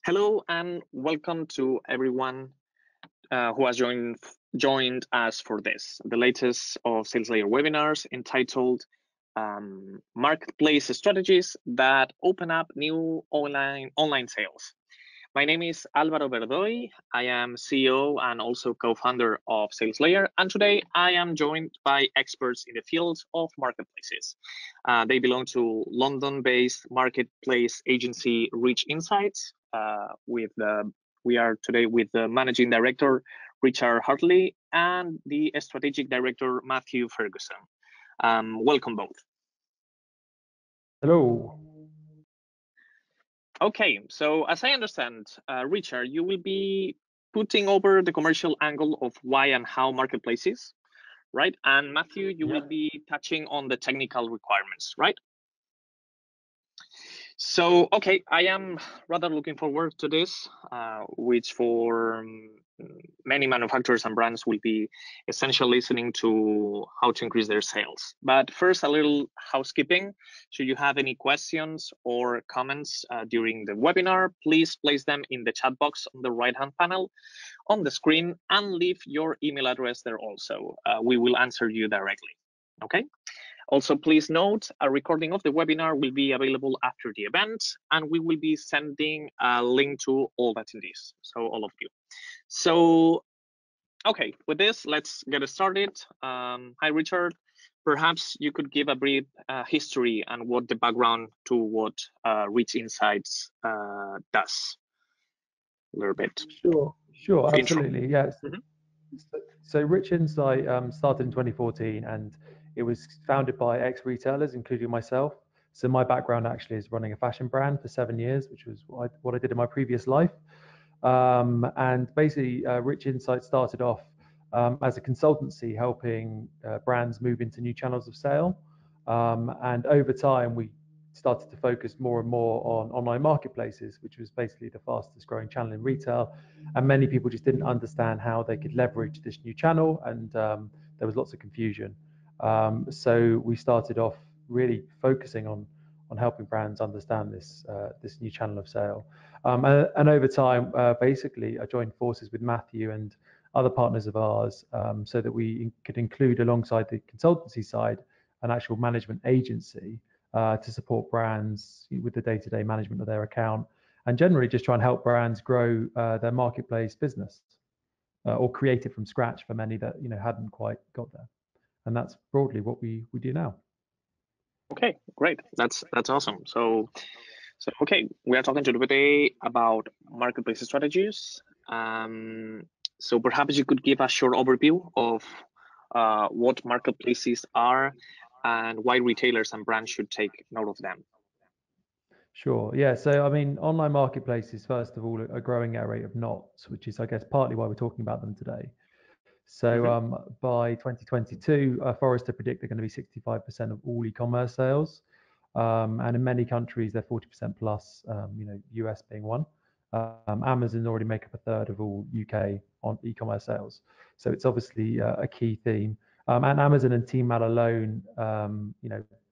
Hello and welcome to everyone who has joined us for this, the latest of Sales Layer webinars entitled Marketplace Strategies that Open Up New Online Sales. My name is Álvaro Verdoy. I am CEO and also co-founder of Sales Layer, and today I am joined by experts in the field of marketplaces. They belong to London-based marketplace agency Rich Insights. We are today with the managing director Richard Hartley and the strategic director Matthew Ferguson. Welcome both. Hello. Okay, so as I understand, Richard, you will be putting over the commercial angle of why and how marketplaces, right? And Matthew, you will be touching on the technical requirements, right? So, okay, I am rather looking forward to this, which for many manufacturers and brands will be essential listening to how to increase their sales. But first, a little housekeeping. Should you have any questions or comments during the webinar, please place them in the chat box on the right-hand panel on the screen and leave your email address there also. We will answer you directly, okay? Also, please note, a recording of the webinar will be available after the event, and we will be sending a link to all attendees, so all of you. So, okay, with this, let's get started. Hi, Richard. Perhaps you could give a brief history and what the background to what Rich Insights does, a little bit. Sure, absolutely, yes. Mm-hmm. So Rich Insight started in 2014, and it was founded by ex-retailers, including myself. So my background actually is running a fashion brand for 7 years, which was what I did in my previous life. And basically, Rich Insight started off as a consultancy helping brands move into new channels of sale. And over time, we started to focus more and more on online marketplaces, which was basically the fastest growing channel in retail. And many people just didn't understand how they could leverage this new channel, and there was lots of confusion. So we started off really focusing on helping brands understand this new channel of sale. And over time, basically, I joined forces with Matthew and other partners of ours so that we could include alongside the consultancy side an actual management agency to support brands with the day-to-day management of their account, and generally just try and help brands grow their marketplace business or create it from scratch for many that hadn't quite got there. And that's broadly what we do now. Okay, great. That's awesome. So okay, we are talking today about marketplace strategies. So perhaps you could give a short overview of what marketplaces are and why retailers and brands should take note of them. Sure. Yeah. So, I mean, online marketplaces, first of all, are growing at a rate of knots, which is, I guess, partly why we're talking about them today. So by 2022, Forrester predict they're going to be 65% of all e-commerce sales. And in many countries, they're 40% plus, US being one. Amazon already make up a third of all UK on e-commerce sales. So it's obviously a key theme. And Amazon and Tmall alone,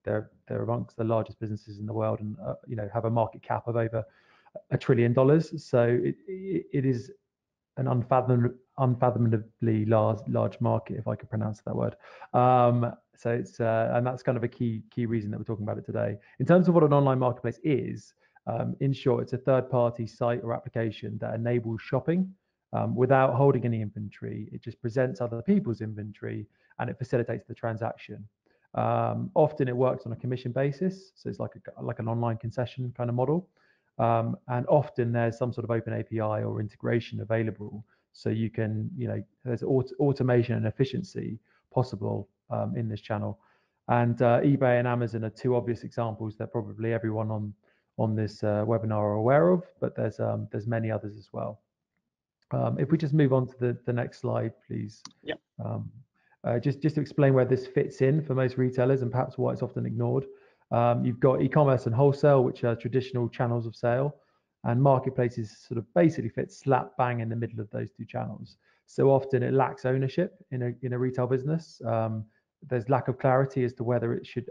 they're amongst the largest businesses in the world and, have a market cap of over $1 trillion. So it is an unfathomably large market, if I could pronounce that word. So it's and that's kind of a key reason that we're talking about it today. In terms of what an online marketplace is, in short, it's a third-party site or application that enables shopping without holding any inventory. It just presents other people's inventory and it facilitates the transaction. Often it works on a commission basis, so it's like an online concession kind of model. And often there's some sort of open API or integration available, so you can, there's automation and efficiency possible in this channel. And eBay and Amazon are two obvious examples that probably everyone on this webinar are aware of, but there's many others as well. If we just move on to the next slide, please. Yeah. Just to explain where this fits in for most retailers and perhaps why it's often ignored. You've got e-commerce and wholesale, which are traditional channels of sale, and marketplaces sort of basically fit slap bang in the middle of those two channels. So often it lacks ownership in a retail business. There's lack of clarity as to whether it should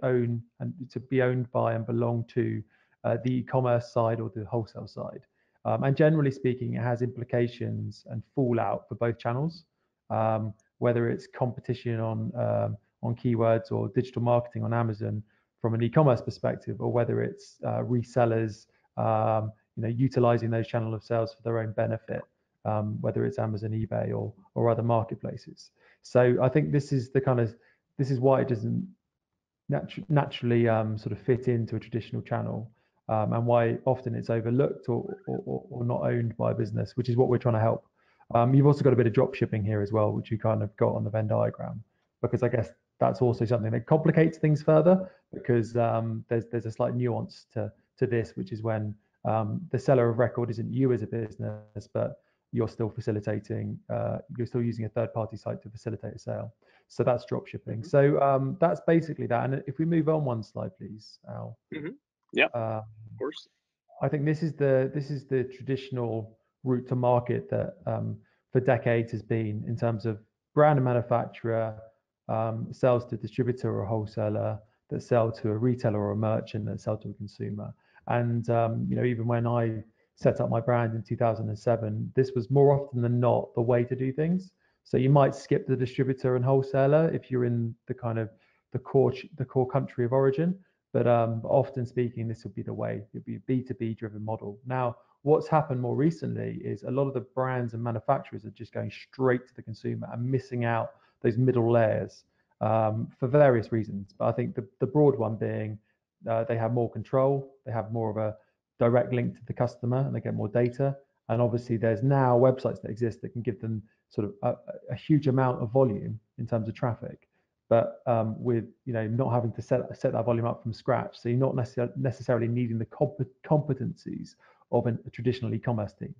be owned by and belong to the e-commerce side or the wholesale side. And generally speaking, it has implications and fallout for both channels, whether it's competition on keywords or digital marketing on Amazon from an e-commerce perspective, or whether it's resellers, utilizing those channels of sales for their own benefit, whether it's Amazon, eBay, or other marketplaces. So I think this is why it doesn't naturally sort of fit into a traditional channel, and why often it's overlooked or not owned by a business, which is what we're trying to help. You've also got a bit of drop shipping here as well, which you kind of got on the Venn diagram, because I guess that's also something that complicates things further, because there's a slight nuance to this, which is when the seller of record isn't you as a business, but you're still facilitating, you're still using a third-party site to facilitate a sale. So that's drop shipping. So that's basically that. And if we move on one slide, please, Al. Yeah, of course. I think this is the traditional route to market that for decades has been, in terms of brand and manufacturer sells to a distributor or a wholesaler that sell to a retailer or a merchant that sell to a consumer. And even when I set up my brand in 2007, this was more often than not the way to do things. So you might skip the distributor and wholesaler if you're in the kind of the core country of origin. But often speaking, this would be the way. It'd be a B2B driven model. Now, what's happened more recently is a lot of the brands and manufacturers are just going straight to the consumer and missing out those middle layers for various reasons. But I think the broad one being they have more control, they have more of a direct link to the customer, and they get more data. And obviously, there's now websites that exist that can give them sort of a huge amount of volume in terms of traffic, but with not having to set that volume up from scratch. So you're not necessarily needing the competencies of a traditional e-commerce team.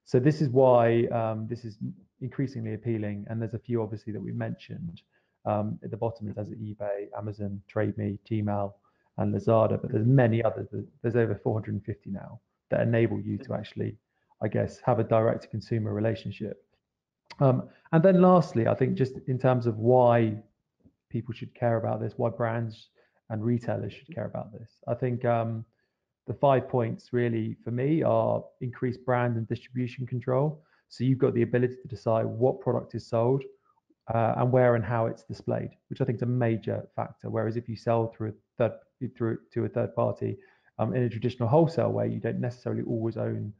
So this is why this is increasingly appealing. And there's a few obviously that we mentioned at the bottom. It has eBay, Amazon, TradeMe, Gmail, and Lazada, but there's many others. There's over 450 now that enable you to actually, I guess, have a direct consumer relationship. And then lastly, I think just in terms of why people should care about this, why brands and retailers should care about this, I think the 5 points really for me are increased brand and distribution control. So you've got the ability to decide what product is sold and where and how it's displayed, which I think is a major factor. Whereas if you sell to a third party in a traditional wholesale way, you don't necessarily always own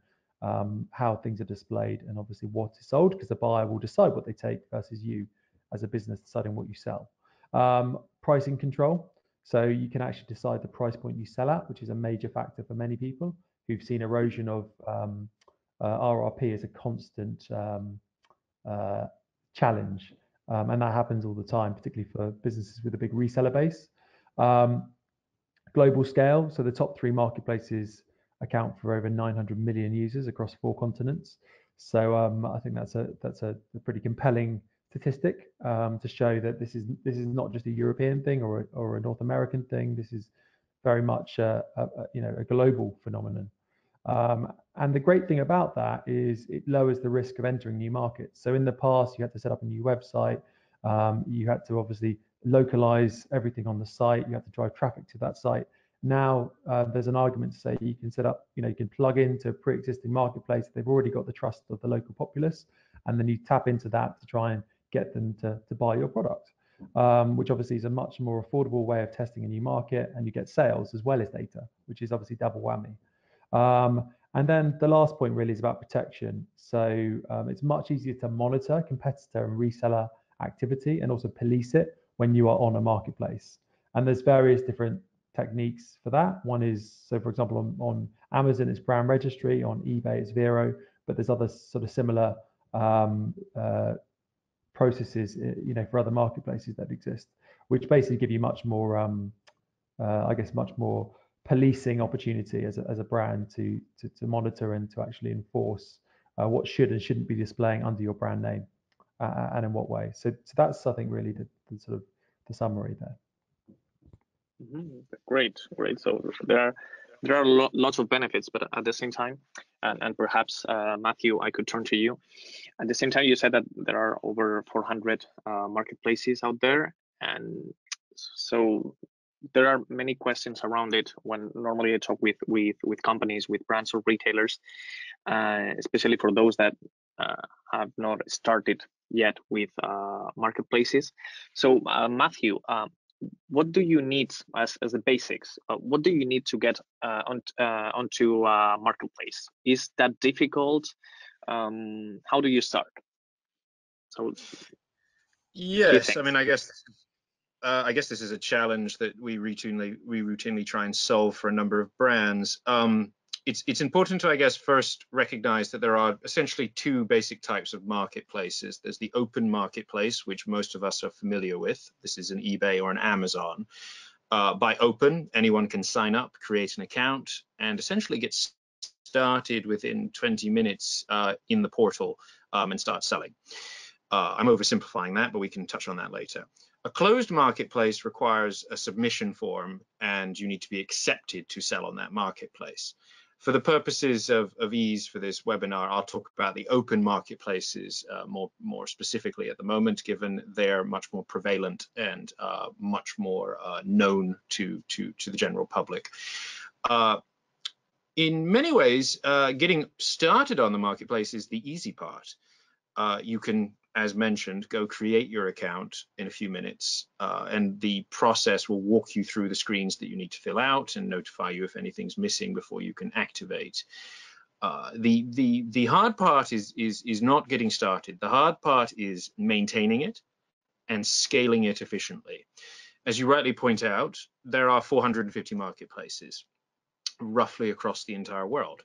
how things are displayed and obviously what is sold, because the buyer will decide what they take versus you as a business deciding what you sell. Pricing control. So you can actually decide the price point you sell at, which is a major factor for many people who've seen erosion of RRP as a constant challenge. And that happens all the time, particularly for businesses with a big reseller base. Global scale. So the top 3 marketplaces account for over 900 million users across 4 continents. So I think that's a pretty compelling statistic to show that this is not just a European thing or a North American thing. This is very much a global phenomenon. And the great thing about that is it lowers the risk of entering new markets. So in the past, you had to set up a new website. You had to obviously localize everything on the site. You had to drive traffic to that site. Now there's an argument to say you can set up, you can plug into a pre-existing marketplace. They've already got the trust of the local populace, and then you tap into that to try and get them to buy your product, which obviously is a much more affordable way of testing a new market, and you get sales as well as data, which is obviously double whammy. And then the last point really is about protection. So it's much easier to monitor competitor and reseller activity and also police it when you are on a marketplace. And there's various different techniques for that. One is, so for example, on Amazon, it's brand registry. On eBay, it's Vero. But there's other sort of similar processes, for other marketplaces that exist, which basically give you much more, I guess, much more policing opportunity as a brand to monitor and to actually enforce what should and shouldn't be displaying under your brand name, and in what way. So that's, I think, really the sort of the summary there. Great. So there are lots of benefits, but at the same time, and perhaps Matthew, I could turn to you. At the same time, you said that there are over 400 marketplaces out there, and so there are many questions around it when normally I talk with companies, with brands or retailers, especially for those that have not started yet with marketplaces. So Matthew, what do you need as the basics? What do you need to get onto a marketplace? Is that difficult? How do you start? So key Yes, I things. mean, I guess this is a challenge that we routinely try and solve for a number of brands. It's important to, I guess, first recognize that there are essentially two basic types of marketplaces. There's the open marketplace, which most of us are familiar with. This is an eBay or an Amazon. By open, anyone can sign up, create an account, and essentially get started within 20 minutes in the portal and start selling. I'm oversimplifying that, but we can touch on that later. A closed marketplace requires a submission form, and you need to be accepted to sell on that marketplace. For the purposes of ease for this webinar, I'll talk about the open marketplaces more specifically at the moment, given they're much more prevalent and much more known to the general public. In many ways, getting started on the marketplace is the easy part. You can, as mentioned, go create your account in a few minutes, and the process will walk you through the screens that you need to fill out and notify you if anything's missing before you can activate. The hard part is not getting started. The hard part is maintaining it and scaling it efficiently. As you rightly point out, there are 450 marketplaces roughly across the entire world.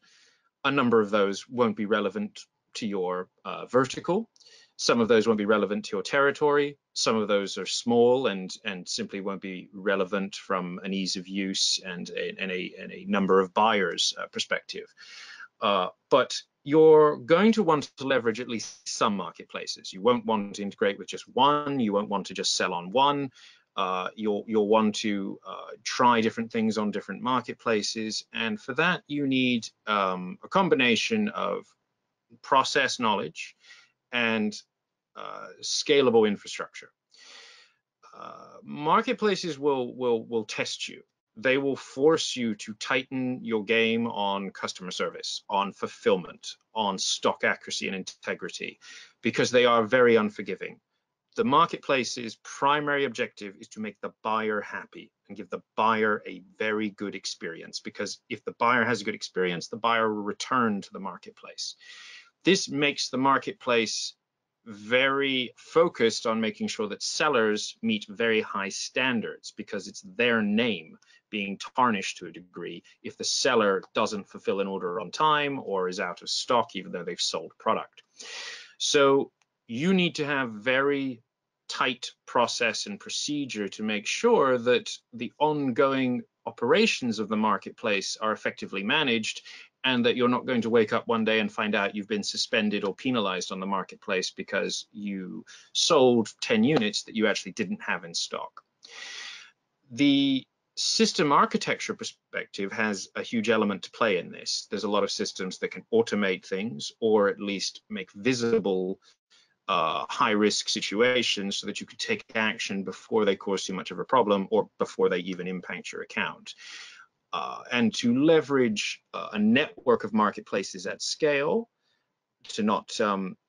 A number of those won't be relevant to your vertical. Some of those won't be relevant to your territory. Some of those are small and simply won't be relevant from an ease of use and a number of buyers perspective. But you're going to want to leverage at least some marketplaces. You won't want to integrate with just one. You won't want to just sell on one. You'll want to try different things on different marketplaces. And for that, you need a combination of process knowledge and scalable infrastructure. Marketplaces will test you. They will force you to tighten your game on customer service, on fulfillment, on stock accuracy and integrity, because they are very unforgiving. The marketplace's primary objective is to make the buyer happy and give the buyer a very good experience, because if the buyer has a good experience, the buyer will return to the marketplace. This makes the marketplace very focused on making sure that sellers meet very high standards, because it's their name being tarnished to a degree if the seller doesn't fulfill an order on time or is out of stock even though they've sold product. So you need to have very tight process and procedure to make sure that the ongoing operations of the marketplace are effectively managed, and that you're not going to wake up one day and find out you've been suspended or penalized on the marketplace because you sold 10 units that you actually didn't have in stock. The system architecture perspective has a huge element to play in this. There's a lot of systems that can automate things, or at least make visible high-risk situations so that you could take action before they cause too much of a problem or before they even impact your account. And to leverage a network of marketplaces at scale, to not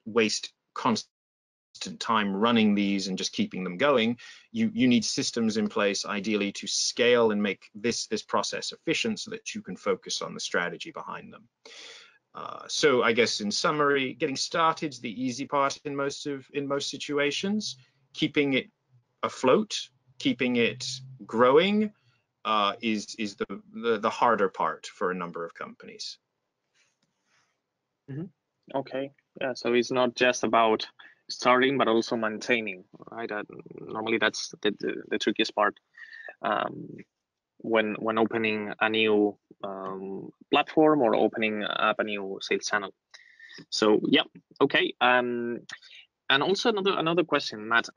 waste constant time running these and just keeping them going, you need systems in place, ideally, to scale and make this process efficient so that you can focus on the strategy behind them. So I guess in summary, getting started is the easy part in most situations. Keeping it afloat, keeping it growing is the harder part for a number of companies. Mm-hmm. Okay, yeah. So it's not just about starting, but also maintaining, right? Normally, that's the trickiest part when opening a new platform or opening up a new sales channel. So yeah, okay. And also another question, Matt.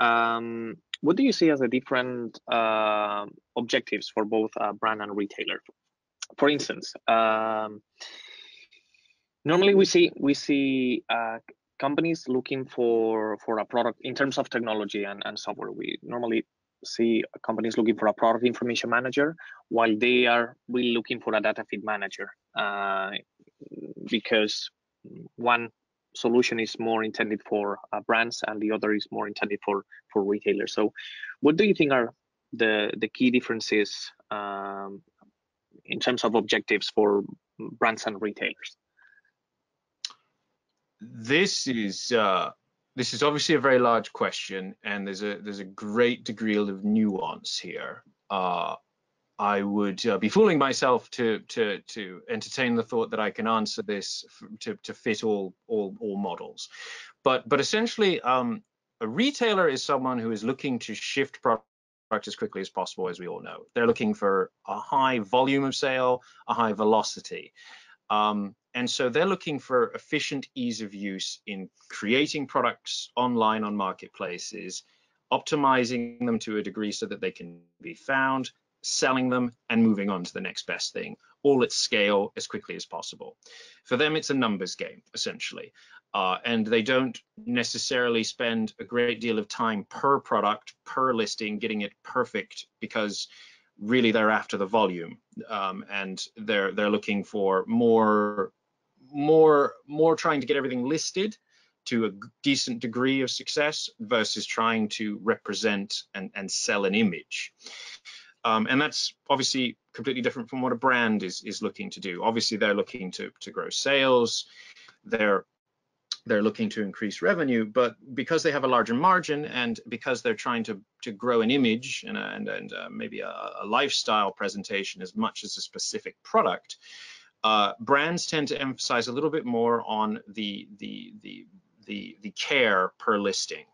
What do you see as the different objectives for both brand and retailer? For instance, normally we see companies looking for a product in terms of technology and software. We normally see companies looking for a product information manager, while they are really looking for a data feed manager, because one solution is more intended for brands and the other is more intended for retailers. So what do you think are the key differences in terms of objectives for brands and retailers? This is obviously a very large question, and there's a great degree of nuance here. I would be fooling myself to entertain the thought that I can answer this to fit all models, but essentially, a retailer is someone who is looking to shift product as quickly as possible. As we all know, they're looking for a high volume of sale, a high velocity. And so they're looking for efficient ease of use in creating products online on marketplaces, optimizing them to a degree so that they can be found, selling them, and moving on to the next best thing, all at scale as quickly as possible. For them, it's a numbers game, essentially. And they don't necessarily spend a great deal of time per product, per listing, getting it perfect, because really they're after the volume, and they're looking for more trying to get everything listed to a decent degree of success versus trying to represent and sell an image. And that's obviously completely different from what a brand is looking to do. Obviously, they're looking to grow sales. They're looking to increase revenue, but because they have a larger margin and because they're trying to grow an image and maybe a lifestyle presentation as much as a specific product, brands tend to emphasize a little bit more on the care per listing.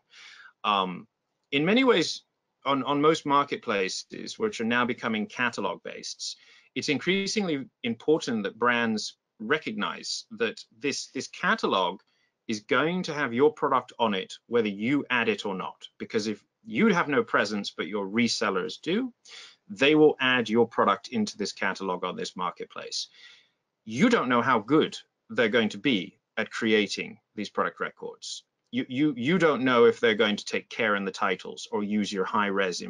In many ways, on most marketplaces, which are now becoming catalog based, it's increasingly important that brands recognize that this catalog is going to have your product on it, whether you add it or not. Because if you have no presence, but your resellers do, they will add your product into this catalog on this marketplace. You don't know how good they're going to be at creating these product records. You don't know if they're going to take care in the titles or use your high-res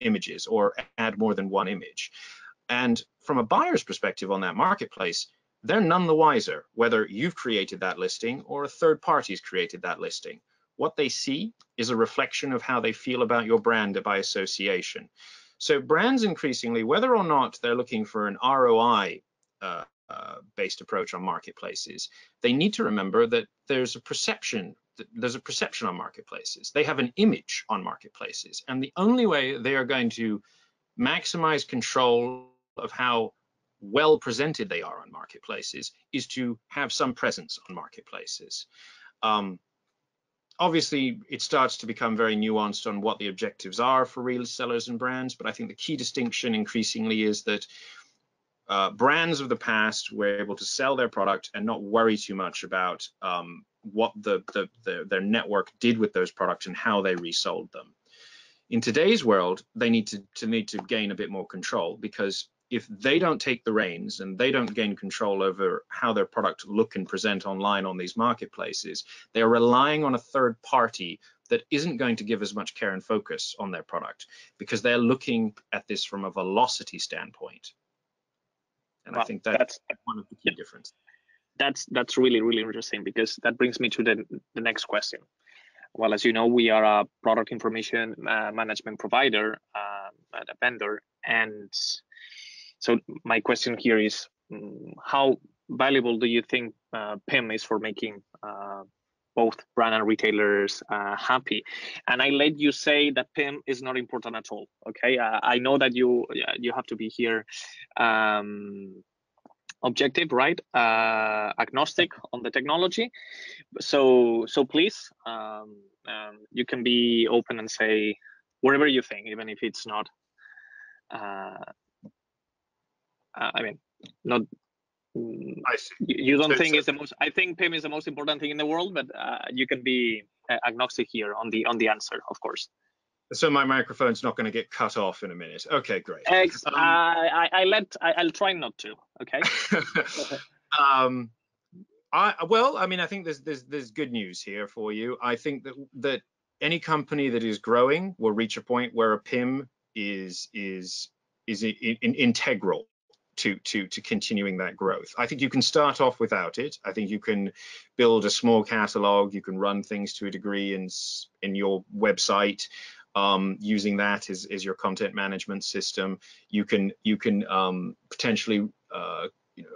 images or add more than one image. And from a buyer's perspective on that marketplace, they're none the wiser whether you've created that listing or a third party's created that listing. What they see is a reflection of how they feel about your brand by association. So brands increasingly, whether or not they're looking for an ROI based approach on marketplaces, they need to remember that there's a perception on marketplaces. They have an image on marketplaces, and the only way they are going to maximize control of how well presented they are on marketplaces is to have some presence on marketplaces. Obviously, it starts to become very nuanced on what the objectives are for resellers and brands, but I think the key distinction increasingly is that brands of the past were able to sell their product and not worry too much about what their network did with those products and how they resold them. In today's world, they need to gain a bit more control, because if they don't take the reins and they don't gain control over how their product look and present online on these marketplaces, they're relying on a third party that isn't going to give as much care and focus on their product, because they're looking at this from a velocity standpoint. And well, I think that's one of the key differences. That's really, really interesting, because that brings me to the next question. Well, as you know, we are a product information management provider, a vendor, and so my question here is, how valuable do you think PIM is for making both brand and retailers happy? And I let you say that PIM is not important at all. Okay, I know that you have to be here objective, right? Agnostic on the technology. So please, you can be open and say whatever you think, even if it's not. I mean, not. You don't think it's the most. I think PIM is the most important thing in the world, but you can be agnostic here on the answer, of course. So my microphone's not going to get cut off in a minute. Okay, great. I'll try not to. Okay. Well, I mean, I think there's good news here for you. I think that any company that is growing will reach a point where a PIM is integral to continuing that growth. I think you can start off without it. I think you can build a small catalog. You can run things to a degree in your website, using that as your content management system. You can potentially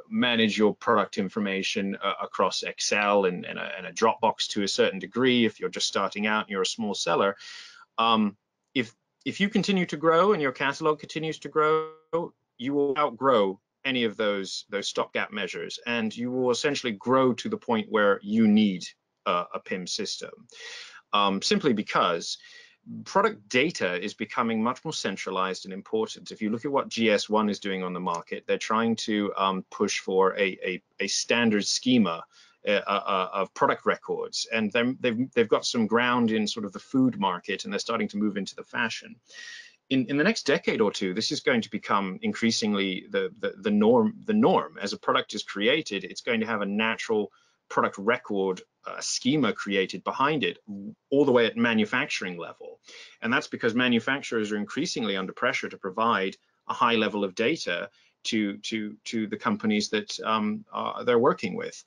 manage your product information across Excel and a Dropbox to a certain degree if you're just starting out and you're a small seller. If you continue to grow and your catalog continues to grow, you will outgrow any of those stopgap measures, and you will essentially grow to the point where you need a PIM system, simply because product data is becoming much more centralized and important. If you look at what GS1 is doing on the market, they're trying to push for a standard schema of product records, and they've got some ground in sort of the food market, and they're starting to move into the fashion. In the next decade or two, this is going to become increasingly the norm. As a product is created, it's going to have a natural product record schema created behind it, all the way at manufacturing level. And that's because manufacturers are increasingly under pressure to provide a high level of data to the companies that they're working with.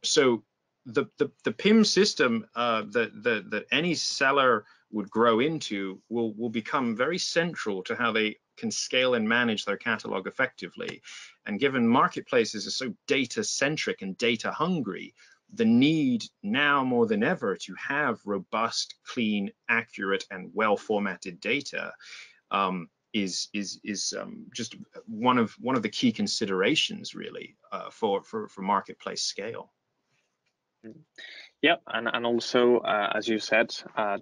So the PIM system that any seller would grow into will become very central to how they can scale and manage their catalog effectively. And given marketplaces are so data centric and data hungry, the need now more than ever to have robust, clean, accurate, and well formatted data is just one of the key considerations really for marketplace scale. Yeah, and also, as you said,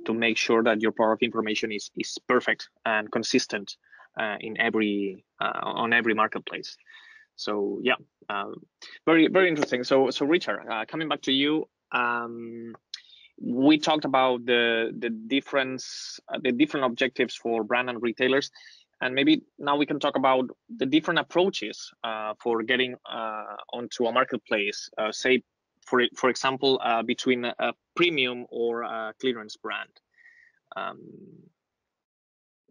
to make sure that your product information is perfect and consistent in on every marketplace. So yeah, very interesting. So Richard, coming back to you, we talked about the different objectives for brand and retailers, and maybe now we can talk about the different approaches for getting onto a marketplace. Say, for example, between a premium or a clearance brand.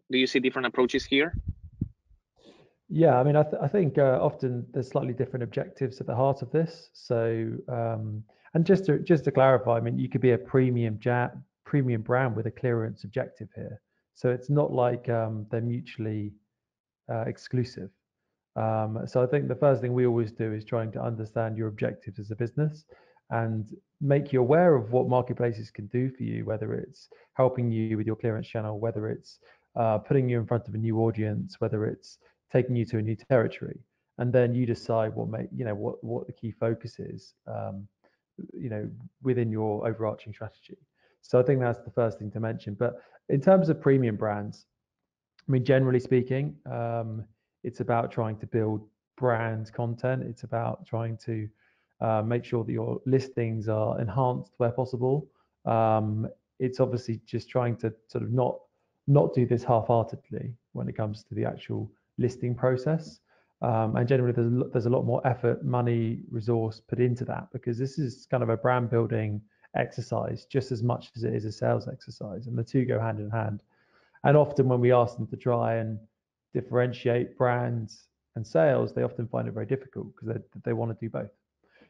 Do you see different approaches here? Yeah, I mean, I think often there's slightly different objectives at the heart of this. So, and just to clarify, I mean, you could be a premium brand with a clearance objective here. So it's not like they're mutually exclusive. So I think the first thing we always do is trying to understand your objectives as a business and make you aware of what marketplaces can do for you, whether it's helping you with your clearance channel, whether it's putting you in front of a new audience, whether it's taking you to a new territory, and then you decide what the key focus is, within your overarching strategy. So I think that's the first thing to mention. But in terms of premium brands, I mean, generally speaking, it's about trying to build brand content. It's about trying to make sure that your listings are enhanced where possible. It's obviously just trying to sort of not do this half-heartedly when it comes to the actual listing process. And generally, there's a lot more effort, money, resource put into that, because this is kind of a brand building exercise just as much as it is a sales exercise, and the two go hand in hand. And often when we ask them to try and differentiate brands and sales, they often find it very difficult because they want to do both.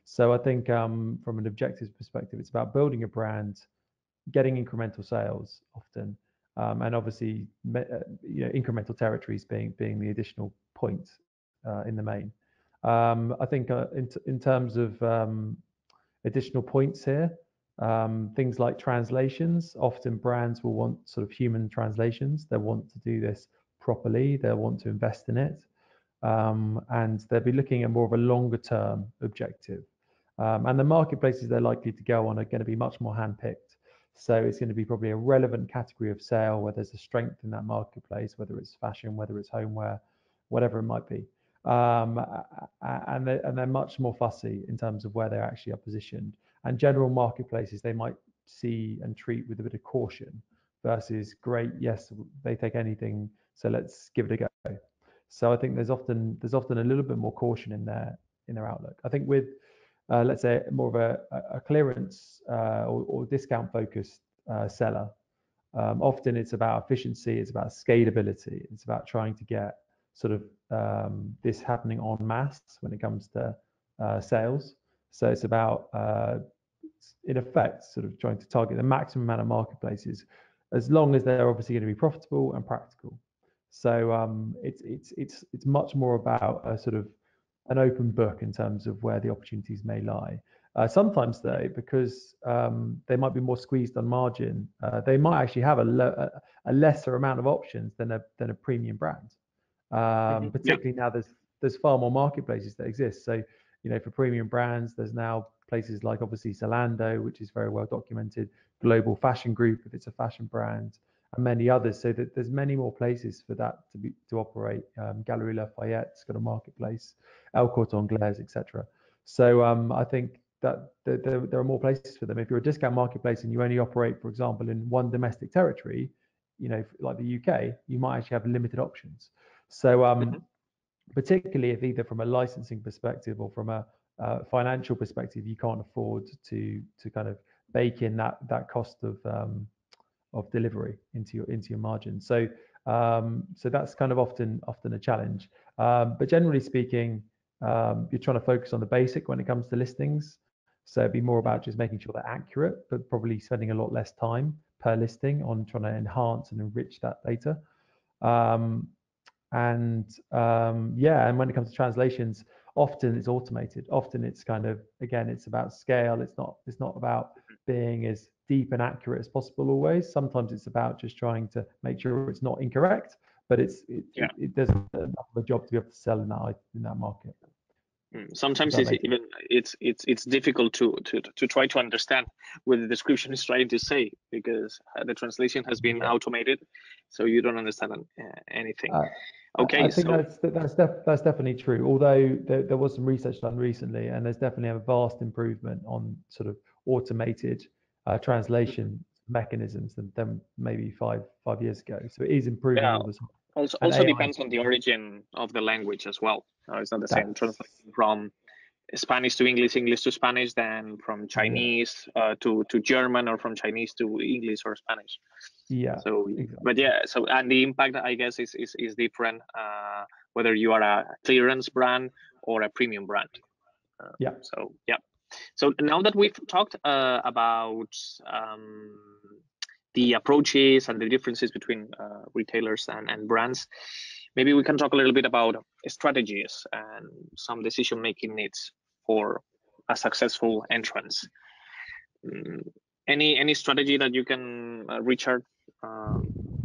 So I think from an objectives perspective, it's about building a brand, getting incremental sales often, and obviously incremental territories being the additional point in the main. I think in terms of additional points here, things like translations, often brands will want sort of human translations. They want to do this properly. They'll want to invest in it. And they'll be looking at more of a longer term objective. And the marketplaces they're likely to go on are going to be much more handpicked. So it's going to be probably a relevant category of sale where there's a strength in that marketplace, whether it's fashion, whether it's homeware, whatever it might be. And they're much more fussy in terms of where they actually are positioned. And general marketplaces they might see and treat with a bit of caution versus great, yes, they take anything, so let's give it a go. So I think there's often a little bit more caution in their outlook. I think with let's say more of a clearance or discount focused seller. Often it's about efficiency, it's about scalability, it's about trying to get sort of this happening en masse when it comes to sales. So it's about, in effect, sort of trying to target the maximum amount of marketplaces, as long as they're obviously going to be profitable and practical. So it's much more about a sort of an open book in terms of where the opportunities may lie. Sometimes though, because they might be more squeezed on margin, they might actually have a lesser amount of options than a premium brand. Particularly now there's far more marketplaces that exist. So, for premium brands, there's now places like obviously Zalando, which is very well documented, Global Fashion Group, if it's a fashion brand, and many others. So that there's many more places for that to operate. Galeries Lafayette's got a marketplace, El Corte Inglés, etc. So I think that there are more places for them. If you're a discount marketplace and you only operate, for example, in one domestic territory, like the UK, you might actually have limited options. So particularly if either from a licensing perspective or from a financial perspective, you can't afford to kind of bake in that cost of delivery into your margin. So that's kind of often a challenge. But generally speaking, you're trying to focus on the basic when it comes to listings. So it'd be more about just making sure they're accurate, but probably spending a lot less time per listing on trying to enhance and enrich that data. And when it comes to translations, often it's automated. Often it's kind of, again, it's about scale. It's not about being as deep and accurate as possible always. Sometimes it's about just trying to make sure it's not incorrect, but it does enough of a job to be able to sell in that market. Sometimes it's difficult to try to understand what the description is trying to say, because the translation has been automated, so you don't understand anything. I think that's definitely true. Although there was some research done recently, and there's definitely a vast improvement on sort of automated translation mechanisms than maybe five years ago. So it is improving all the time. Also depends on the origin of the language as well. It's not the same translation from Spanish to English, English to Spanish, than from Chinese to German, or from Chinese to English or Spanish. Yeah. So, exactly. but and the impact, I guess, is different whether you are a clearance brand or a premium brand. So now that we've talked about the approaches and the differences between retailers and brands, maybe we can talk a little bit about strategies and some decision-making needs for a successful entrance. Any strategy that you can, Richard,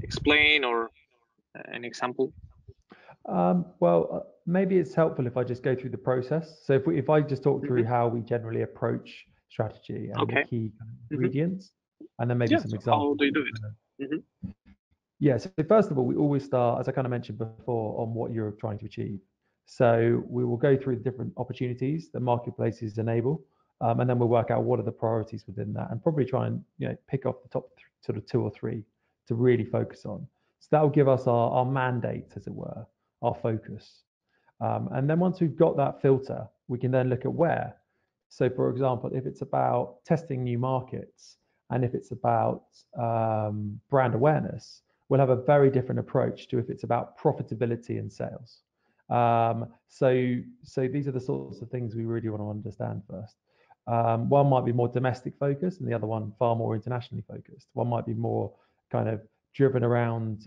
explain, or an example? Maybe it's helpful if I just go through the process. So if I just talk through how we generally approach strategy and the key ingredients, and then maybe some examples. How do you do it? Yeah, so first of all, we always start, as I kind of mentioned before, on what you're trying to achieve. So we will go through the different opportunities that marketplaces enable, and then we'll work out what are the priorities within that, and probably try and pick off the top sort of 2 or 3 to really focus on. So that will give us our mandate, as it were, our focus. And then once we've got that filter, we can then look at where. So for example, if it's about testing new markets, and if it's about brand awareness, we'll have a very different approach to if it's about profitability and sales. So these are the sorts of things we really want to understand first. One might be more domestic focused, and the other one far more internationally focused. One might be more kind of driven around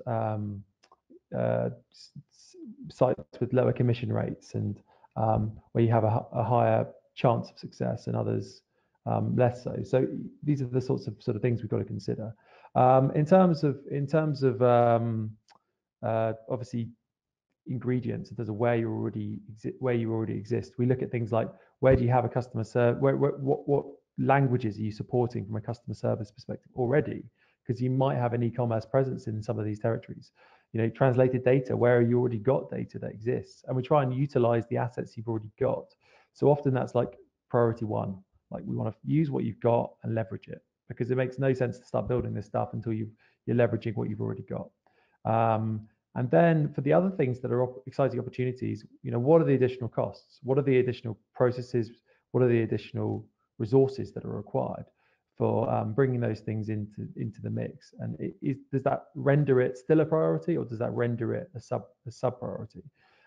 sites with lower commission rates, and where you have a higher chance of success, and others less so. So these are the sorts of things we've got to consider. In terms of obviously ingredients, in terms of where you already exist, we look at things like, where do you have a customer service? What languages are you supporting from a customer service perspective already? Because you might have an e-commerce presence in some of these territories. Translated data, where you already got data that exists, and we try and utilize the assets you've already got. So often that's like priority 1. Like, we want to use what you've got and leverage it, because it makes no sense to start building this stuff until you're leveraging what you've already got. And then for the other things that are exciting opportunities, what are the additional costs? What are the additional processes? What are the additional resources that are required for bringing those things into the mix? And does that render it still a priority, or does that render it a sub priority?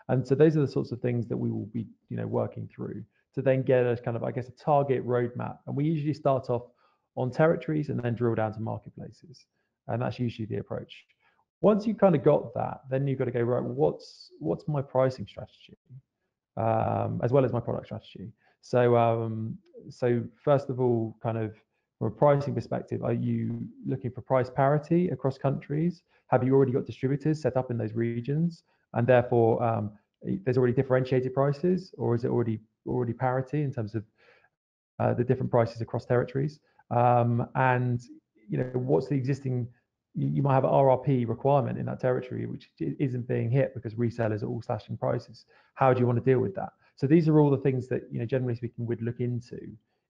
And so those are the sorts of things that we will be working through to then get a kind of, I guess, a target roadmap. And we usually start off on territories and then drill down to marketplaces, and that's usually the approach. Once you kind of got that, then you've got to go, right, what's my pricing strategy, as well as my product strategy. So first of all, kind of from a pricing perspective, are you looking for price parity across countries? Have you already got distributors set up in those regions, and therefore there's already differentiated prices, or is it already parity in terms of the different prices across territories? And what's the existing? You might have an RRP requirement in that territory which isn't being hit because resellers are all slashing prices. How do you want to deal with that? So these are all the things that generally speaking we'd look into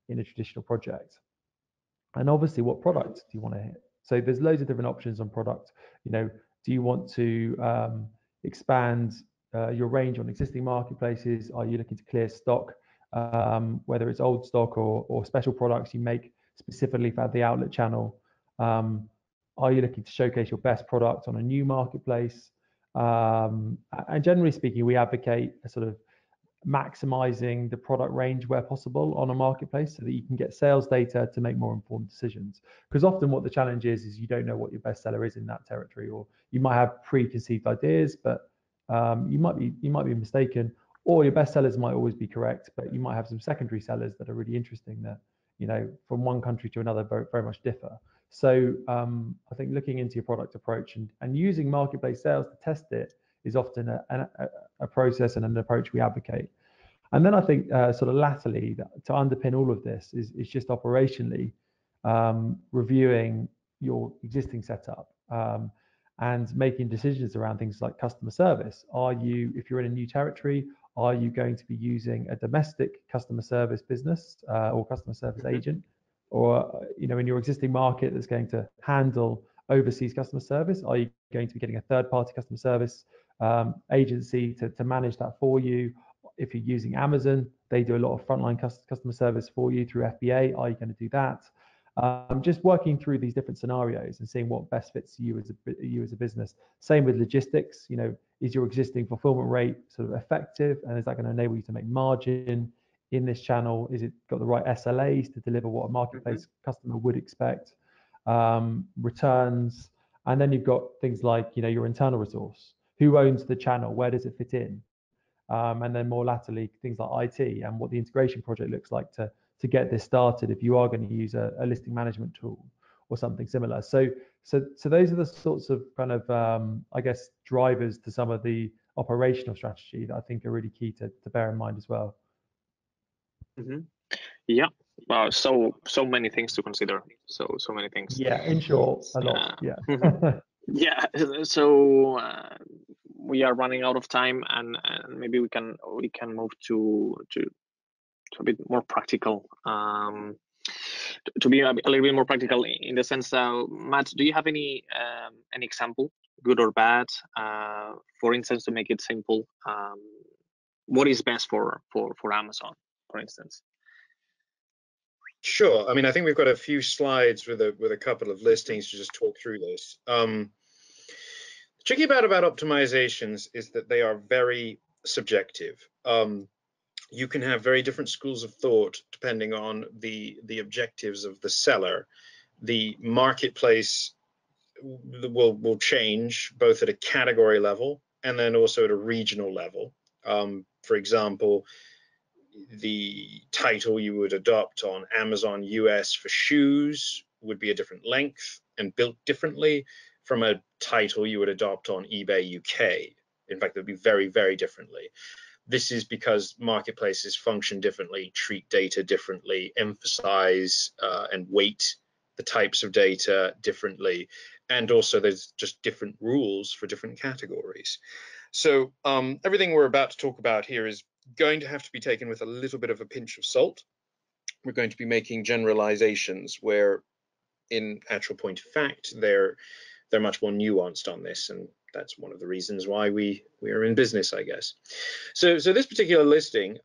in a traditional project. And obviously, what product do you want to hit? So there's loads of different options on product. Do you want to expand your range on existing marketplaces? Are you looking to clear stock, whether it's old stock or special products you make specifically for the outlet channel? Are you looking to showcase your best product on a new marketplace? And generally speaking, we advocate a sort of maximizing the product range where possible on a marketplace so that you can get sales data to make more informed decisions. Because often what the challenge is you don't know what your bestseller is in that territory, or you might have preconceived ideas, but you might be mistaken, or your bestsellers might always be correct, but you might have some secondary sellers that are really interesting that from one country to another very, very much differ. So I think looking into your product approach and using marketplace sales to test it is often a process and an approach we advocate. And then I think sort of latterly, to underpin all of this is just operationally reviewing your existing setup and making decisions around things like customer service. If you're in a new territory, are you going to be using a domestic customer service business or customer service agent, or in your existing market that's going to handle overseas customer service? Are you going to be getting a third-party customer service agency to manage that for you? If you're using Amazon, they do a lot of frontline customer service for you through FBA. Are you going to do that? Just working through these different scenarios and seeing what best fits you as a business. Same with logistics. Is your existing fulfillment rate sort of effective, and is that going to enable you to make margin in this channel? Is it got the right SLAs to deliver what a marketplace customer would expect? Returns, and then you've got things like your internal resource. Who owns the channel? Where does it fit in? And then more latterly, things like IT and what the integration project looks like to get this started if you are going to use a listing management tool or something similar. So those are the sorts of kind of I guess drivers to some of the operational strategy that I think are really key to bear in mind as well. Yeah. So many things to consider. So many things. Yeah, in short, a lot. Yeah. Yeah. So we are running out of time, and maybe we can move to a bit more practical. To be a little bit more practical in the sense, Matt, do you have any example, good or bad? For instance, to make it simple, what is best for Amazon, for instance? Sure. I mean, I think we've got a few slides with a couple of listings to just talk through this. The tricky part about optimizations is that they are very subjective. You can have very different schools of thought depending on the objectives of the seller. The marketplace will change both at a category level and then also at a regional level. For example, the title you would adopt on Amazon US for shoes would be a different length and built differently from a title you would adopt on eBay UK. In fact, it would be very, very differently. This is because marketplaces function differently, treat data differently, emphasize and weight the types of data differently, and also there's just different rules for different categories. So everything we're about to talk about here is going to have to be taken with a little bit of a pinch of salt. We're going to be making generalizations where, in actual point of fact, they're much more nuanced on this, and that's one of the reasons why we are in business, I guess. So this particular listing,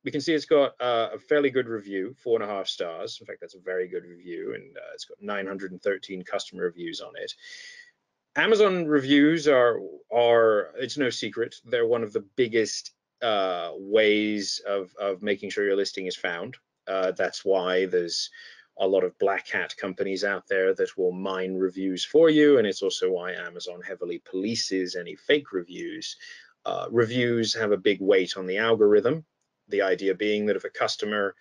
we can see it's got a fairly good review, 4.5 stars. In fact, that's a very good review, and it's got 913 customer reviews on it. Amazon reviews are it's no secret, they're one of the biggest ways of making sure your listing is found. That's why there's a lot of black hat companies out there that will mine reviews for you, and it's also why Amazon heavily polices any fake reviews. Reviews have a big weight on the algorithm. The idea being that if a customer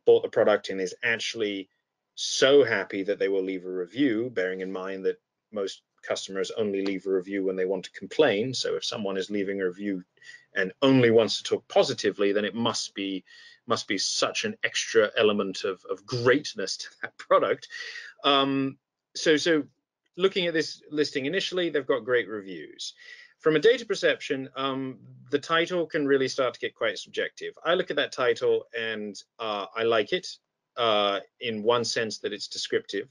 bought the product and is actually so happy that they will leave a review, bearing in mind that most customers only leave a review when they want to complain. So if someone is leaving a review and only wants to talk positively, then it must be such an extra element of greatness to that product. So looking at this listing initially, they've got great reviews. From a data perception, the title can really start to get quite subjective. I look at that title and I like it in one sense that it's descriptive.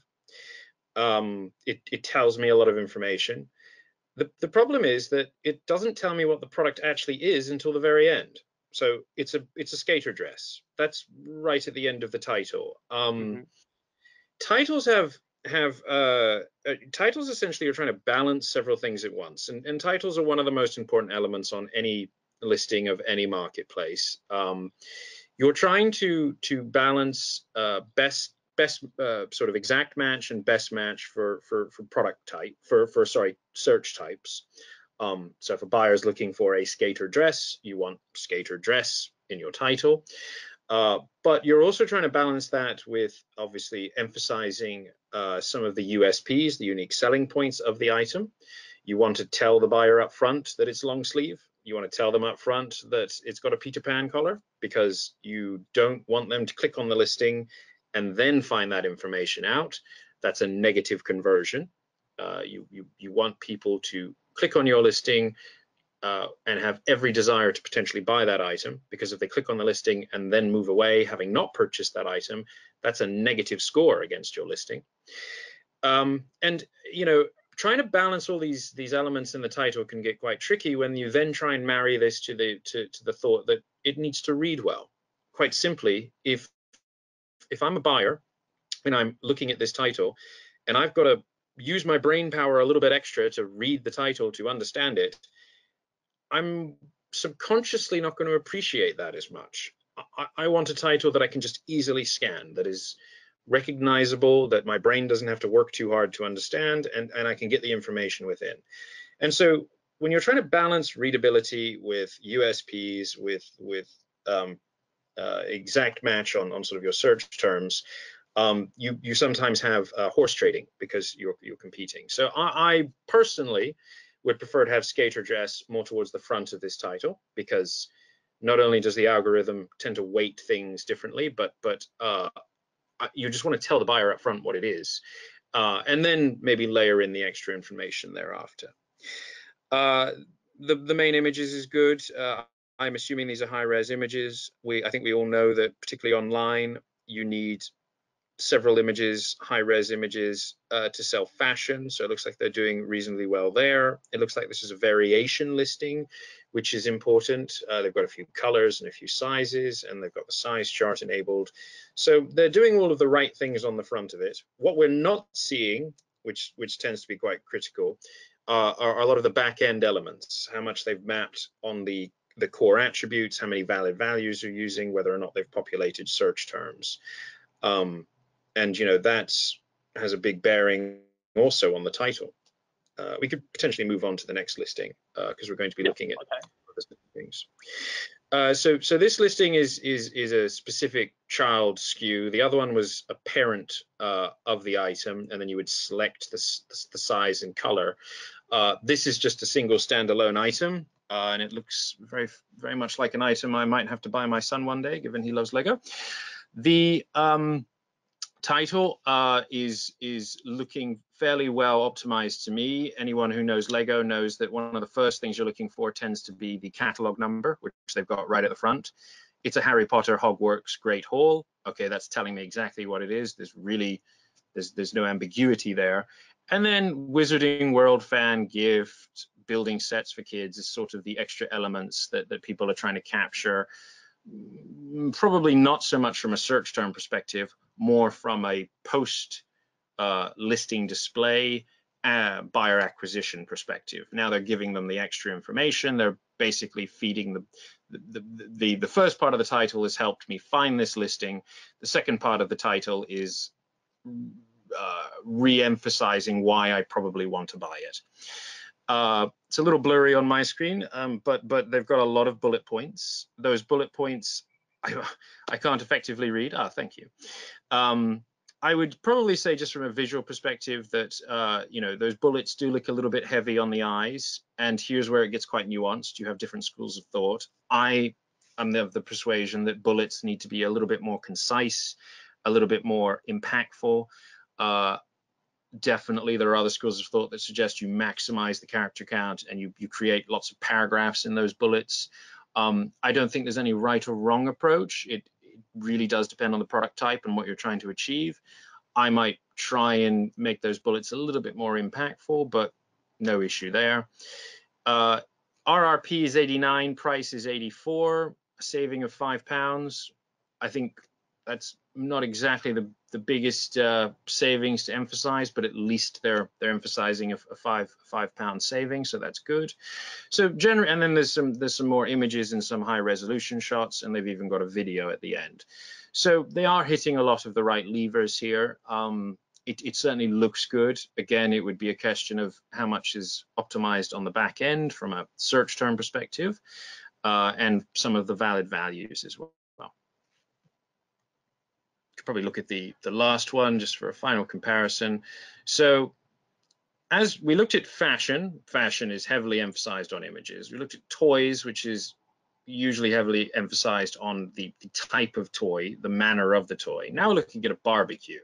It tells me a lot of information. The problem is that it doesn't tell me what the product actually is until the very end. So it's a skater dress. That's right at the end of the title. Titles titles essentially are trying to balance several things at once, and titles are one of the most important elements on any listing of any marketplace. You're trying to balance best sort of exact match and best match for product type for search types. So if a buyer is looking for a skater dress, you want skater dress in your title. But you're also trying to balance that with obviously emphasizing some of the USPs, the unique selling points of the item. You want to tell the buyer up front that it's long sleeve. You want to tell them up front that it's got a Peter Pan collar, because you don't want them to click on the listing and then find that information out. That's a negative conversion. You want people to click on your listing and have every desire to potentially buy that item, because if they click on the listing and then move away having not purchased that item, that's a negative score against your listing. And trying to balance all these elements in the title can get quite tricky when you then try and marry this to the thought that it needs to read well. Quite simply, if I'm a buyer and I'm looking at this title and I've got to use my brain power a little bit extra to read the title to understand it, I'm subconsciously not going to appreciate that as much. I want a title that I can just easily scan, that is recognizable, that my brain doesn't have to work too hard to understand, and I can get the information within. And so when you're trying to balance readability with USPs, with exact match on sort of your search terms, you sometimes have horse trading because you're competing. So I personally would prefer to have skater dress more towards the front of this title, because not only does the algorithm tend to weight things differently, but you just want to tell the buyer up front what it is, and then maybe layer in the extra information thereafter. The main images is good. I'm assuming these are high-res images. I think we all know that, particularly online, you need several images, high-res images, to sell fashion. So it looks like they're doing reasonably well there. It looks like this is a variation listing, which is important. They've got a few colors and a few sizes, and they've got the size chart enabled. So they're doing all of the right things on the front of it. What we're not seeing, which tends to be quite critical, are a lot of the back-end elements, how much they've mapped on the core attributes, how many valid values they're using, whether or not they've populated search terms. And that has a big bearing also on the title. We could potentially move on to the next listing because we're going to be looking at other things. So this listing is a specific child SKU. The other one was a parent of the item, and then you would select the size and color. This is just a single standalone item, and it looks very, very much like an item I might have to buy my son one day, given he loves Lego. The title is looking fairly well optimized to me. Anyone who knows Lego knows that one of the first things you're looking for tends to be the catalog number, which they've got right at the front. It's a Harry Potter Hogwarts Great Hall. Okay, that's telling me exactly what it is. There's no ambiguity there. And then Wizarding World fan gift, building sets for kids is sort of the extra elements that people are trying to capture. probably not so much from a search term perspective, more from a post listing display buyer acquisition perspective. Now they're giving them the extra information. They're basically feeding the first part of the title has helped me find this listing. The second part of the title is re-emphasizing why I probably want to buy it. It's a little blurry on my screen, but they've got a lot of bullet points. Those bullet points I can't effectively read. Thank you. I would probably say, just from a visual perspective, that you know, those bullets do look a little bit heavy on the eyes, and here's where it gets quite nuanced. You have different schools of thought. I am of the persuasion that bullets need to be a little bit more concise, a little bit more impactful. Definitely, there are other schools of thought that suggest you maximize the character count and you create lots of paragraphs in those bullets. I don't think there's any right or wrong approach. It really does depend on the product type and what you're trying to achieve. I might try and make those bullets a little bit more impactful, but no issue there. RRP is 89, price is 84, a saving of £5. I think that's not exactly the biggest savings to emphasize, but at least they're emphasizing a £5 saving, so that's good. So generally, and then there's some more images and some high resolution shots, and they've even got a video at the end. So they are hitting a lot of the right levers here. It certainly looks good. Again, it would be a question of how much is optimized on the back end from a search term perspective, and some of the valid values as well. Probably look at the last one just for a final comparison. So as we looked at fashion is heavily emphasized on images. We looked at toys, which is usually heavily emphasized on the type of toy, the manner of the toy. Now we're looking at a barbecue.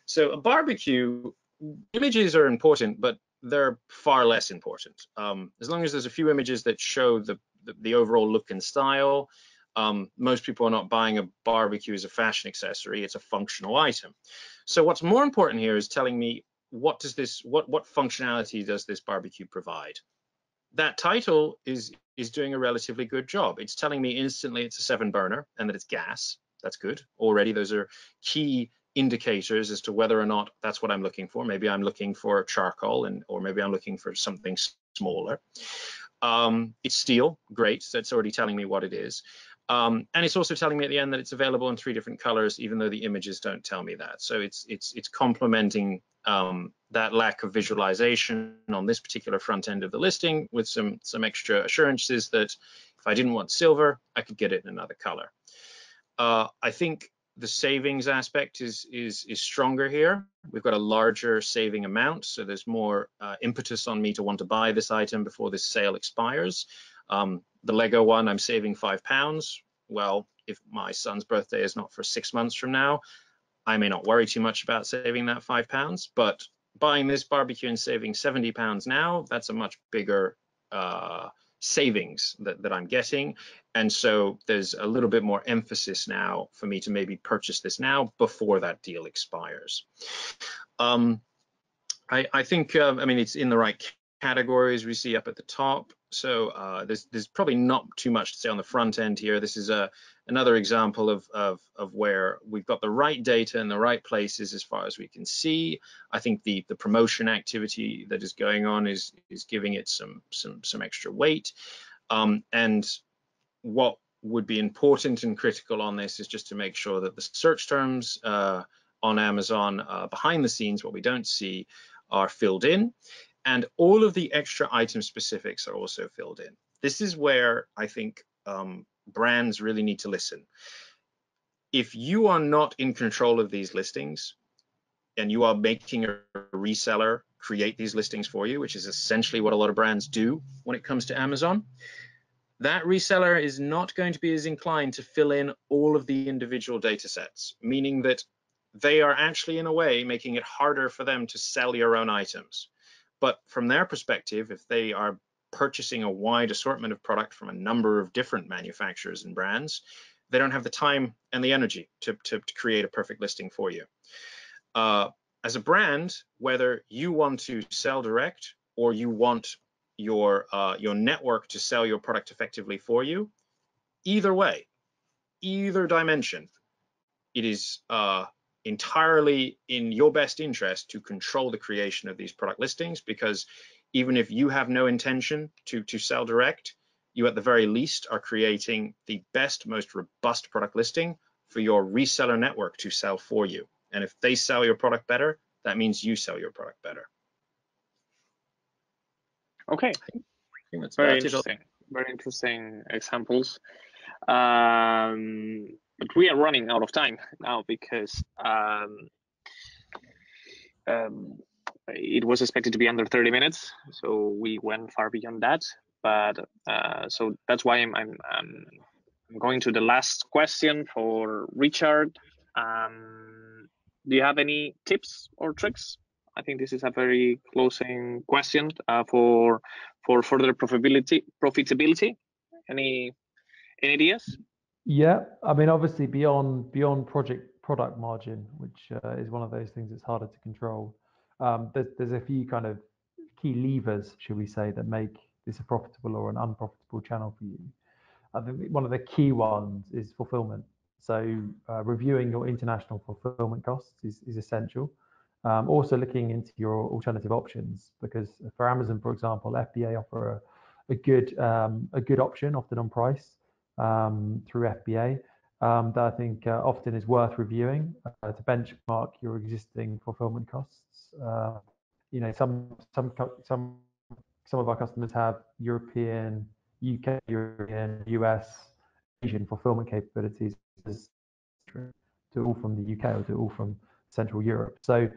So a barbecue, images are important, but they're far less important. As long as there's a few images that show the overall look and style, most people are not buying a barbecue as a fashion accessory. It's a functional item. So what's more important here is telling me what functionality does this barbecue provide. That title is doing a relatively good job. It's telling me instantly it's a 7-burner and that it's gas. That's good. Already those are key indicators as to whether or not that's what I'm looking for. Maybe I'm looking for charcoal, or maybe I'm looking for something smaller. It's steel, great. So it's already telling me what it is. And it's also telling me at the end that it's available in 3 different colors, even though the images don't tell me that. So it's complementing that lack of visualization on this particular front end of the listing with some extra assurances that if I didn't want silver, I could get it in another color. I think the savings aspect is stronger here. We've got a larger saving amount, so there's more impetus on me to want to buy this item before this sale expires. The Lego one, I'm saving £5. Well, if my son's birthday is not for 6 months from now, I may not worry too much about saving that £5, but buying this barbecue and saving £70 now, that's a much bigger savings that I'm getting. And so there's a little bit more emphasis now for me to maybe purchase this now before that deal expires. I think, I mean, it's in the right categories we see up at the top. So there's probably not too much to say on the front end here. This is another example of where we've got the right data in the right places as far as we can see. I think the promotion activity that is going on is giving it some extra weight. And what would be important and critical on this is just to make sure that the search terms on Amazon behind the scenes, what we don't see, are filled in. And all of the extra item specifics are also filled in. This is where I think brands really need to listen. If you are not in control of these listings and you are making a reseller create these listings for you, which is essentially what a lot of brands do when it comes to Amazon, that reseller is not going to be as inclined to fill in all of the individual data sets, meaning that they are actually in a way making it harder for them to sell your own items. But from their perspective, if they are purchasing a wide assortment of product from a number of different manufacturers and brands, they don't have the time and the energy to create a perfect listing for you. As a brand, whether you want to sell direct or you want your network to sell your product effectively for you, Either way, either dimension, it is entirely in your best interest to control the creation of these product listings, because even if you have no intention to sell direct, you at the very least are creating the best, most robust product listing for your reseller network to sell for you. And if they sell your product better, that means you sell your product better. Okay, I think that's very about it. interesting. Very interesting examples. But we are running out of time now because it was expected to be under 30 minutes, so we went far beyond that. But so that's why I'm going to the last question for Richard. Do you have any tips or tricks? I think this is a very closing question for further profitability. Any ideas? Yeah, I mean, obviously beyond product margin, which is one of those things that's harder to control. There's a few kind of key levers, should we say, that make this a profitable or an unprofitable channel for you. I think one of the key ones is fulfillment. So reviewing your international fulfillment costs is essential. Also looking into your alternative options, because for Amazon, for example, FBA offer a good option, often on price through FBA, that I think often is worth reviewing to benchmark your existing fulfillment costs. You know, some of our customers have European, UK, European, US, Asian fulfillment capabilities to all from the UK or to all from Central Europe. So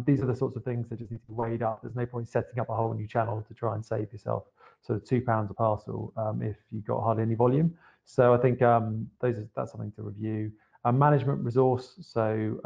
these are the sorts of things that just need to be weighed up. There's no point setting up a whole new channel to try and save yourself sort of £2 a parcel if you've got hardly any volume. So I think that's something to review. Management resource. So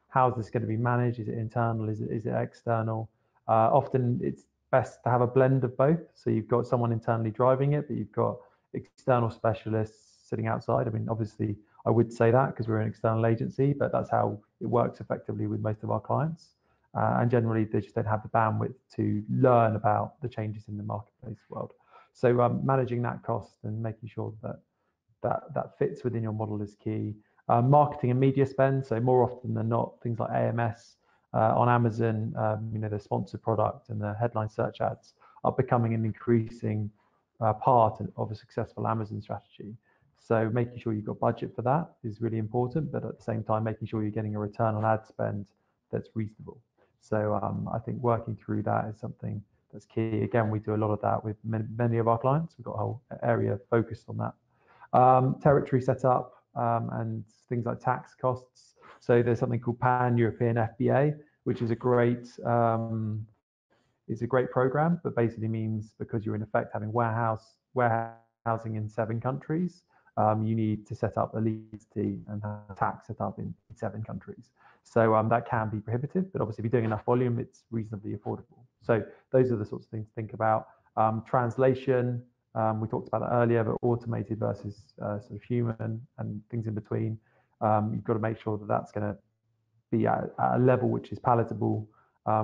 how is this going to be managed? Is it internal? Is it external? Often it's best to have a blend of both. So you've got someone internally driving it, but you've got external specialists sitting outside. I mean, obviously, I would say that because we're an external agency, but that's how it works effectively with most of our clients. And generally, they just don't have the bandwidth to learn about the changes in the marketplace world. So managing that cost and making sure that fits within your model is key. Marketing and media spend. So more often than not, things like AMS on Amazon, you know, the sponsored product and the headline search ads are becoming an increasing part of a successful Amazon strategy. So making sure you've got budget for that is really important, but at the same time, making sure you're getting a return on ad spend that's reasonable. So I think working through that is something that's key. Again, we do a lot of that with many of our clients. We've got a whole area focused on that. Territory setup and things like tax costs. So there's something called Pan-European FBA, which is a great program, but basically means because you're in effect having warehousing in 7 countries, you need to set up a legality and have tax set up in 7 countries. So that can be prohibitive, but obviously if you're doing enough volume, it's reasonably affordable. So those are the sorts of things to think about. Translation, we talked about that earlier, but automated versus sort of human and things in between. You've got to make sure that that's going to be at a level which is palatable.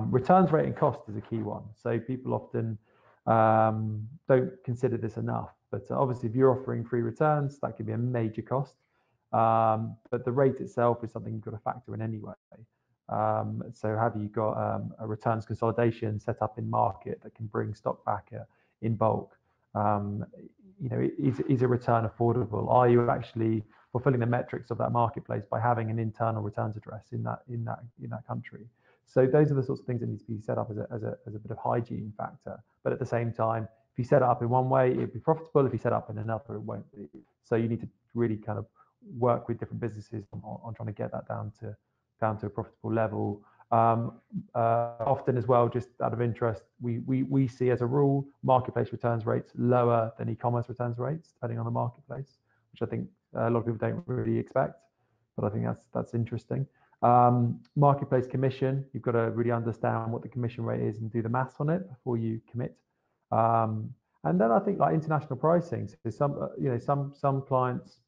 Returns rate and cost is a key one. So people often don't consider this enough, but obviously if you're offering free returns, that could be a major cost. But the rate itself is something you've got to factor in anyway. So have you got a returns consolidation set up in market that can bring stock back in bulk? You know, is a return affordable? Are you actually fulfilling the metrics of that marketplace by having an internal returns address in that country? So those are the sorts of things that need to be set up as a bit of hygiene factor. But at the same time, if you set it up in one way, it'd be profitable. If you set it up in another, it won't be. So you need to really kind of work with different businesses on trying to get that down to a profitable level. Often as well, just out of interest, we see as a rule marketplace returns rates lower than e-commerce returns rates, depending on the marketplace, which I think a lot of people don't really expect, but I think that's interesting. Marketplace commission, you've got to really understand what the commission rate is and do the maths on it before you commit. And then I think like international pricing. So some clients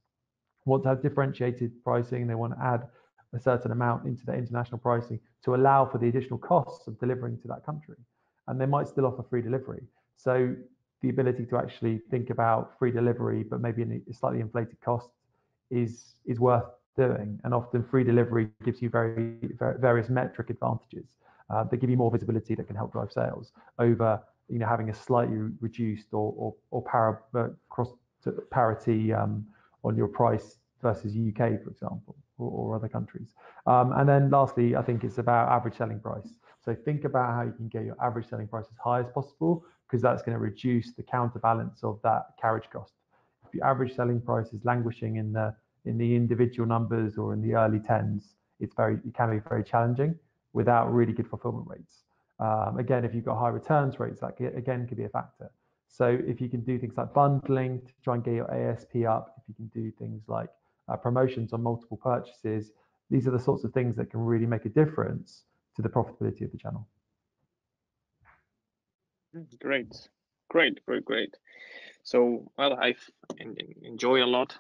want to have differentiated pricing. They want to add a certain amount into their international pricing to allow for the additional costs of delivering to that country. And they might still offer free delivery. So the ability to actually think about free delivery, but maybe in a slightly inflated cost, is worth doing. And often free delivery gives you various metric advantages that give you more visibility that can help drive sales over having a slightly reduced or cross parity on your price versus UK, for example, or other countries. And then lastly, I think it's about average selling price. So think about how you can get your average selling price as high as possible, because that's going to reduce the counterbalance of that carriage cost. If your average selling price is languishing in the individual numbers or in the early tens, it can be very challenging without really good fulfillment rates. Again, if you've got high returns rates, that again could be a factor. So if you can do things like bundling to try and get your ASP up, if you can do things like promotions on multiple purchases, these are the sorts of things that can really make a difference to the profitability of the channel. Great. So, well, I've enjoyed a lot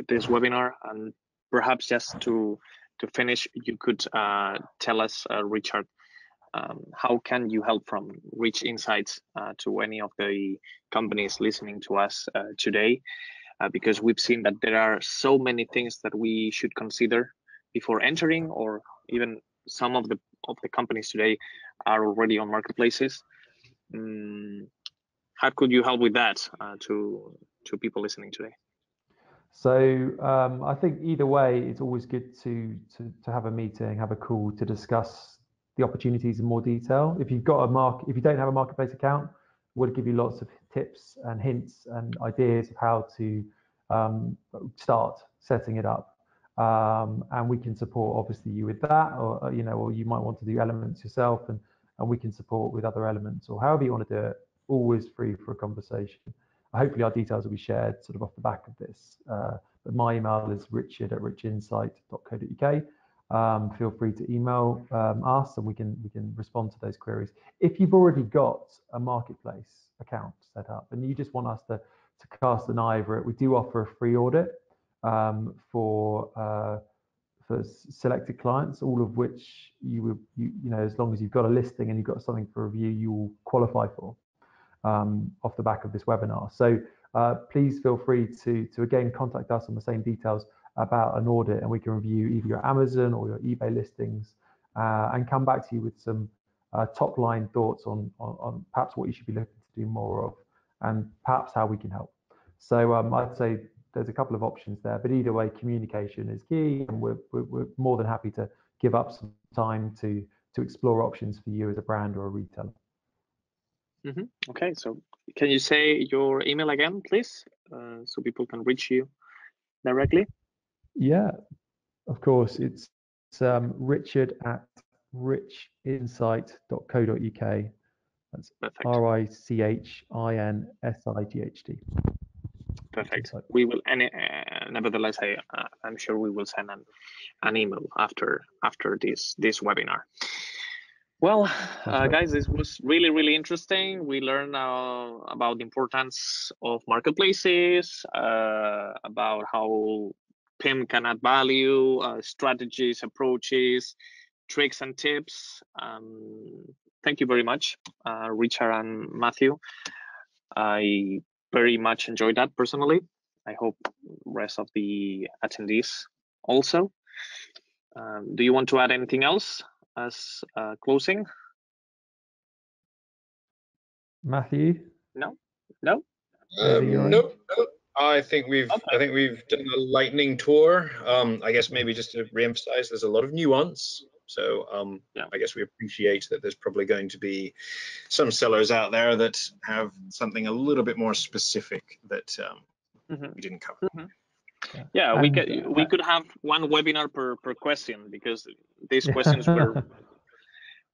this webinar, and perhaps just to finish, you could tell us, Richard, how can you help from Rich Insights to any of the companies listening to us today? Because we've seen that there are so many things that we should consider before entering, or even some of the companies today are already on marketplaces. How could you help with that to people listening today? So I think either way, it's always good to have a meeting, have a call to discuss the opportunities in more detail. If you've got if you don't have a marketplace account, we'll give you lots of tips and hints and ideas of how to start setting it up. And we can support obviously you with that, or you might want to do elements yourself, and we can support with other elements, or however you want to do it. Always free for a conversation. Hopefully our details will be shared sort of off the back of this. But my email is richard@richinsight.co.uk. Feel free to email us, and we can respond to those queries. If you've already got a marketplace account set up and you just want us to cast an eye over it, we do offer a free audit for selected clients, all of which you as long as you've got a listing and you've got something for review, you will qualify for off the back of this webinar. So please feel free to again contact us on the same details about an audit, and we can review either your Amazon or your eBay listings and come back to you with some top line thoughts on perhaps what you should be looking to do more of, and perhaps how we can help. So I'd say there's a couple of options there, but either way, communication is key, and we're more than happy to give up some time to explore options for you as a brand or a retailer. Okay, so can you say your email again, please, so people can reach you directly? Yeah, of course. It's richard@richinsight.co.uk. That's RICHINSIGHT. Perfect. We will, nevertheless, I'm sure we will send an email after this webinar. Well, guys, this was really interesting. We learned about the importance of marketplaces, about how PIM can add value, strategies, approaches, tricks and tips. Thank you very much, Richard and Matthew. I very much enjoyed that personally. I hope the rest of the attendees also. Do you want to add anything else as closing? Matthew? No. Nope. I think we've done a lightning tour. I guess maybe just to reemphasize, there's a lot of nuance. So I guess we appreciate that there's probably going to be some sellers out there that have something a little bit more specific that we didn't cover. Yeah, we could have one webinar per question, because these questions were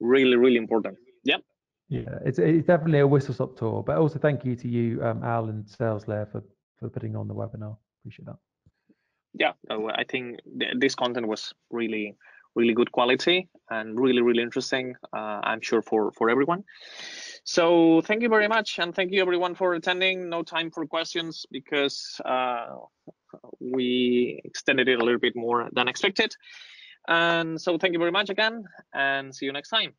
really important. Yep. Yeah, it's definitely a whistle-stop tour, but also thank you to you, Al and SalesLair, for putting on the webinar. Appreciate that. Yeah, I think this content was really good quality and really interesting. I'm sure for everyone. So thank you very much, and thank you everyone for attending. No time for questions because we extended it a little bit more than expected. And so thank you very much again, and see you next time.